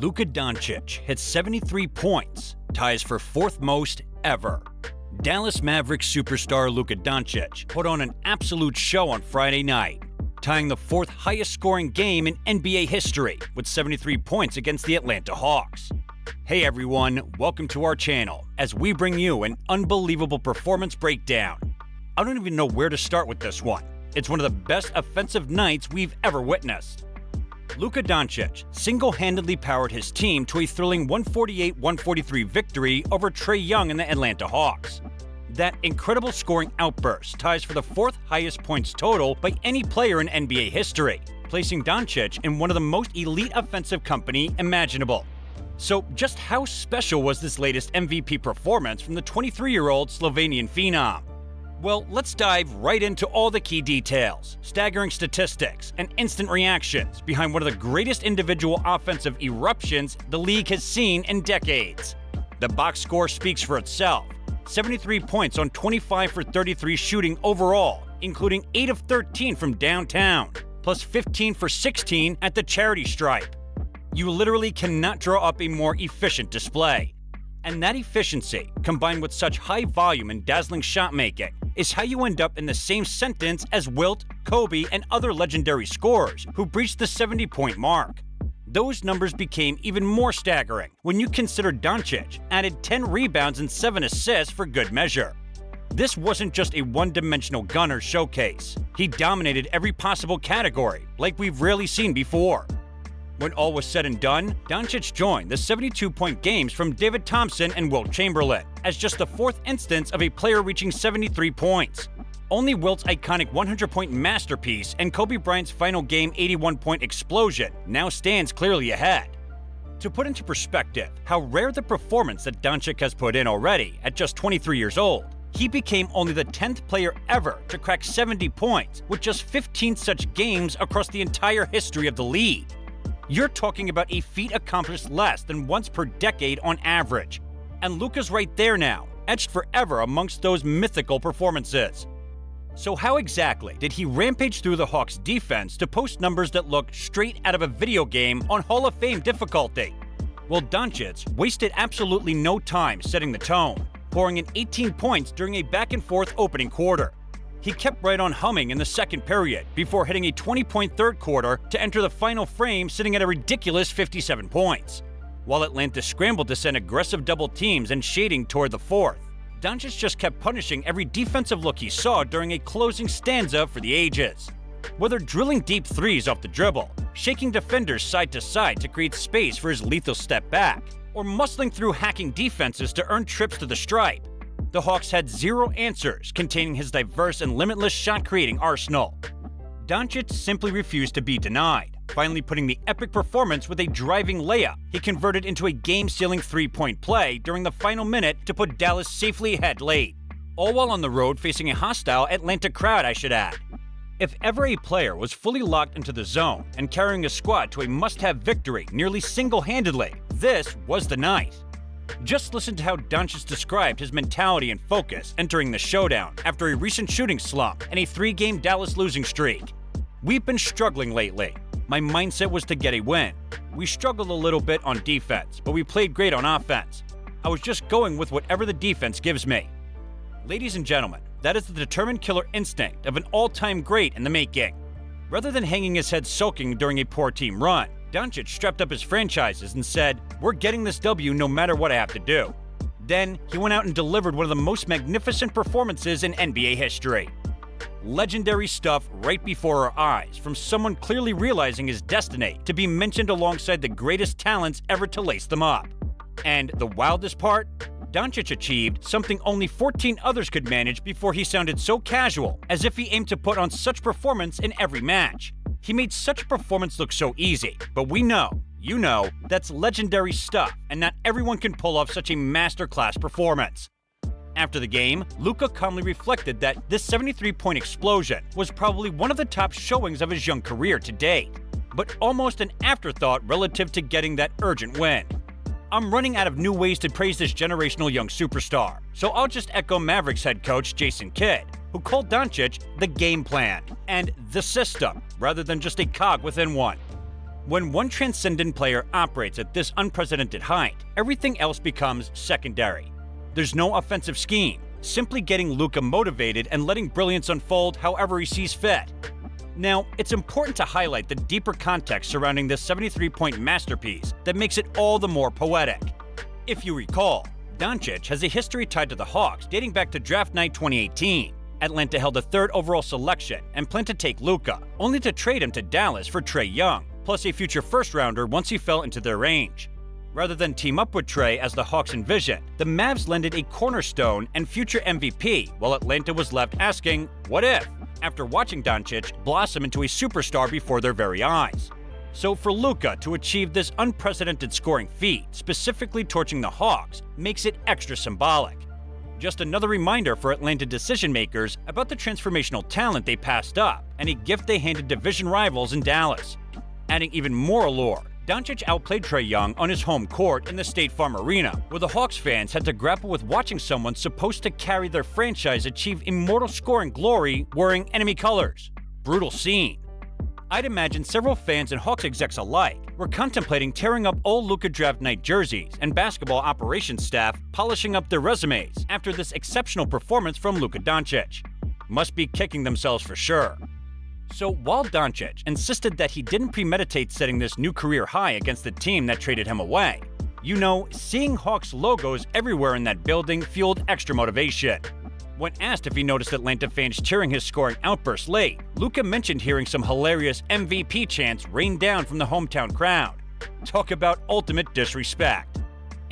Luka Doncic hit 73 points, ties for fourth most ever. Dallas Mavericks superstar Luka Doncic put on an absolute show on Friday night, tying the fourth highest scoring game in NBA history with 73 points against the Atlanta Hawks. Hey everyone, welcome to our channel as we bring you an unbelievable performance breakdown. I don't even know where to start with this one. It's one of the best offensive nights we've ever witnessed. Luka Doncic single-handedly powered his team to a thrilling 148-143 victory over Trae Young and the Atlanta Hawks. That incredible scoring outburst ties for the fourth highest points total by any player in NBA history, placing Doncic in one of the most elite offensive company imaginable. So just how special was this latest MVP performance from the 23-year-old Slovenian phenom? Well, let's dive right into all the key details, staggering statistics, and instant reactions behind one of the greatest individual offensive eruptions the league has seen in decades. The box score speaks for itself. 73 points on 25 for 33 shooting overall, including 8 of 13 from downtown, plus 15 for 16 at the charity stripe. You literally cannot draw up a more efficient display. And that efficiency, combined with such high volume and dazzling shot making, is how you end up in the same sentence as Wilt, Kobe, and other legendary scorers who breached the 70-point mark. Those numbers became even more staggering when you consider Doncic added 10 rebounds and 7 assists for good measure. This wasn't just a one-dimensional gunner showcase. He dominated every possible category like we've rarely seen before. When all was said and done, Doncic joined the 72-point games from David Thompson and Wilt Chamberlain as just the fourth instance of a player reaching 73 points. Only Wilt's iconic 100-point masterpiece and Kobe Bryant's final game 81-point explosion now stands clearly ahead. To put into perspective how rare the performance that Doncic has put in already at just 23 years old, he became only the 10th player ever to crack 70 points with just 15 such games across the entire history of the league. You're talking about a feat accomplished less than once per decade on average. And Luka's right there now, etched forever amongst those mythical performances. So how exactly did he rampage through the Hawks' defense to post numbers that look straight out of a video game on Hall of Fame difficulty? Well, Doncic wasted absolutely no time setting the tone, pouring in 18 points during a back-and-forth opening quarter. He kept right on humming in the second period before hitting a 20-point third quarter to enter the final frame sitting at a ridiculous 57 points. While Atlanta scrambled to send aggressive double teams and shading toward the fourth, Doncic just kept punishing every defensive look he saw during a closing stanza for the ages. Whether drilling deep threes off the dribble, shaking defenders side to side to create space for his lethal step back, or muscling through hacking defenses to earn trips to the stripe, the Hawks had zero answers containing his diverse and limitless shot-creating arsenal. Doncic simply refused to be denied, finally putting the epic performance with a driving layup he converted into a game-sealing three-point play during the final minute to put Dallas safely ahead late, all while on the road facing a hostile Atlanta crowd, I should add. If ever a player was fully locked into the zone and carrying a squad to a must-have victory nearly single-handedly, this was the night. Just listen to how Doncic described his mentality and focus entering the showdown after a recent shooting slump and a 3-game Dallas losing streak. We've been struggling lately. My mindset was to get a win. We struggled a little bit on defense, but we played great on offense. I was just going with whatever the defense gives me. Ladies and gentlemen, that is the determined killer instinct of an all-time great in the making. Rather than hanging his head sulking during a poor team run, Doncic strapped up his franchises and said, "We're getting this W no matter what I have to do." Then, he went out and delivered one of the most magnificent performances in NBA history. Legendary stuff right before our eyes from someone clearly realizing his destiny to be mentioned alongside the greatest talents ever to lace them up. And the wildest part? Doncic achieved something only 14 others could manage before he sounded so casual, as if he aimed to put on such performance in every match. He made such a performance look so easy, but we know, you know, that's legendary stuff, and not everyone can pull off such a masterclass performance. After the game, Luka calmly reflected that this 73-point explosion was probably one of the top showings of his young career to date, but almost an afterthought relative to getting that urgent win. I'm running out of new ways to praise this generational young superstar, so I'll just echo Mavericks head coach Jason Kidd, who called Doncic the game plan and the system rather than just a cog within one. When one transcendent player operates at this unprecedented height, everything else becomes secondary. There's no offensive scheme, simply getting Luka motivated and letting brilliance unfold however he sees fit. Now, it's important to highlight the deeper context surrounding this 73-point masterpiece that makes it all the more poetic. If you recall, Doncic has a history tied to the Hawks dating back to draft night 2018. Atlanta held the 3rd overall selection and planned to take Luka, only to trade him to Dallas for Trae Young, plus a future first-rounder once he fell into their range. Rather than team up with Trae as the Hawks envisioned, the Mavs landed a cornerstone and future MVP, while Atlanta was left asking, what if? After watching Doncic blossom into a superstar before their very eyes. So for Luka to achieve this unprecedented scoring feat, specifically torching the Hawks, makes it extra symbolic. Just another reminder for Atlanta decision-makers about the transformational talent they passed up and a gift they handed division rivals in Dallas. Adding even more allure, Doncic outplayed Trae Young on his home court in the State Farm Arena, where the Hawks fans had to grapple with watching someone supposed to carry their franchise achieve immortal scoring glory wearing enemy colors. Brutal scene. I'd imagine several fans and Hawks execs alike were contemplating tearing up old Luka draft night jerseys and basketball operations staff polishing up their resumes after this exceptional performance from Luka Doncic. Must be kicking themselves for sure. So while Doncic insisted that he didn't premeditate setting this new career high against the team that traded him away, seeing Hawks logos everywhere in that building fueled extra motivation. When asked if he noticed Atlanta fans cheering his scoring outburst late, Luka mentioned hearing some hilarious MVP chants rain down from the hometown crowd. Talk about ultimate disrespect.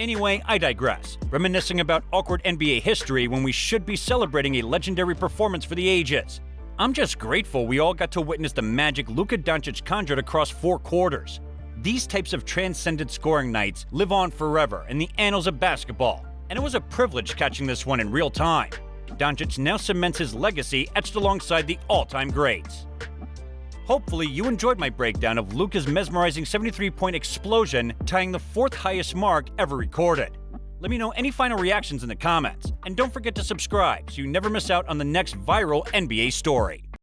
Anyway, I digress, reminiscing about awkward NBA history when we should be celebrating a legendary performance for the ages. I'm just grateful we all got to witness the magic Luka Doncic conjured across 4 quarters. These types of transcendent scoring nights live on forever in the annals of basketball, and it was a privilege catching this one in real time. Doncic now cements his legacy etched alongside the all-time greats. Hopefully you enjoyed my breakdown of Luka's mesmerizing 73-point explosion, tying the 4th highest mark ever recorded. Let me know any final reactions in the comments, and don't forget to subscribe so you never miss out on the next viral NBA story.